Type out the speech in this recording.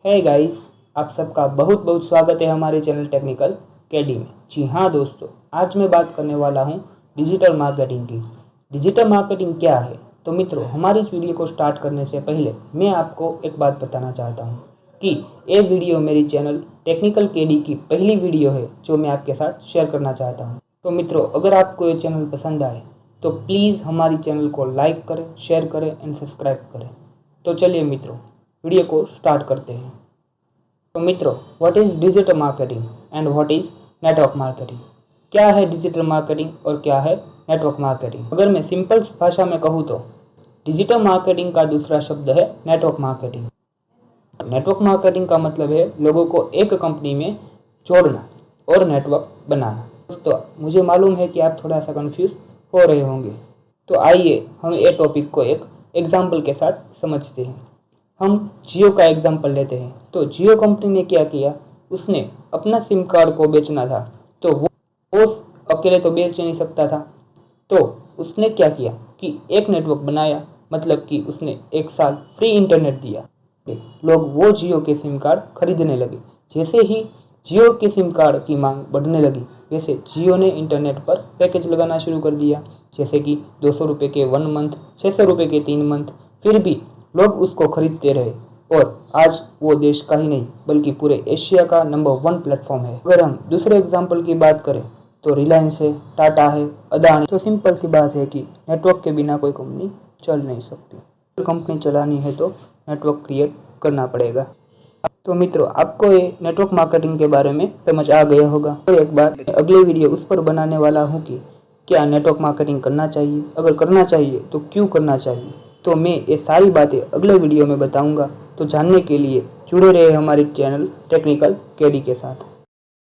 Hey guys, आप सबका बहुत बहुत स्वागत है हमारे चैनल टेक्निकल केडी में। जी हाँ दोस्तों, आज मैं बात करने वाला हूँ डिजिटल मार्केटिंग की। डिजिटल मार्केटिंग क्या है? तो मित्रों, हमारी इस वीडियो को स्टार्ट करने से पहले मैं आपको एक बात बताना चाहता हूँ कि ये वीडियो मेरी चैनल टेक्निकल केडी की पहली वीडियो है जो मैं आपके साथ शेयर करना चाहता हूँ। तो मित्रों, अगर आपको ये चैनल पसंद आए तो प्लीज़ हमारी चैनल को लाइक करें, शेयर करें एंड सब्सक्राइब करें। तो चलिए मित्रों, वीडियो को स्टार्ट करते हैं। तो मित्रों, what is digital marketing and what is network marketing? क्या है डिजिटल मार्केटिंग और क्या है नेटवर्क मार्केटिंग? अगर मैं सिंपल भाषा में कहूँ तो डिजिटल मार्केटिंग का दूसरा शब्द है नेटवर्क मार्केटिंग। नेटवर्क मार्केटिंग का मतलब है लोगों को एक कंपनी में जोड़ना और नेटवर्क बनाना। दोस्तों, मुझे मालूम है कि आप थोड़ा सा कंफ्यूज हो रहे होंगे, तो आइए हम ये टॉपिक को एक एग्जाम्पल के साथ समझते हैं। हम जियो का एग्जाम्पल लेते हैं। तो जियो कंपनी ने क्या किया, उसने अपना सिम कार्ड को बेचना था, तो वो अकेले तो बेच नहीं सकता था। तो उसने क्या किया कि एक नेटवर्क बनाया, मतलब कि उसने एक साल फ्री इंटरनेट दिया। लोग वो जियो के सिम कार्ड खरीदने लगे। जैसे ही जियो के सिम कार्ड की मांग बढ़ने लगी, वैसे जियो ने इंटरनेट पर पैकेज लगाना शुरू कर दिया, जैसे कि 200 रुपये के 1 मंथ, 600 रुपये के 3 मंथ। फिर भी लोग उसको खरीदते रहे और आज वो देश का ही नहीं बल्कि पूरे एशिया का नंबर 1 प्लेटफॉर्म है। अगर हम दूसरे एग्जाम्पल की बात करें तो रिलायंस है, टाटा है, अदानी। तो सिंपल सी बात है कि नेटवर्क के बिना कोई कंपनी चल नहीं सकती। कंपनी चलानी है तो नेटवर्क क्रिएट करना पड़ेगा। तो मित्रों, आपको ये नेटवर्क मार्केटिंग के बारे में समझ आ गया होगा। तो एक बार अगली वीडियो उस पर बनाने वाला हूँ कि क्या नेटवर्क मार्केटिंग करना चाहिए, अगर करना चाहिए तो क्यों करना चाहिए। तो मैं ये सारी बातें अगले वीडियो में बताऊंगा। तो जानने के लिए जुड़े रहे हमारे चैनल टेक्निकल केडी के साथ।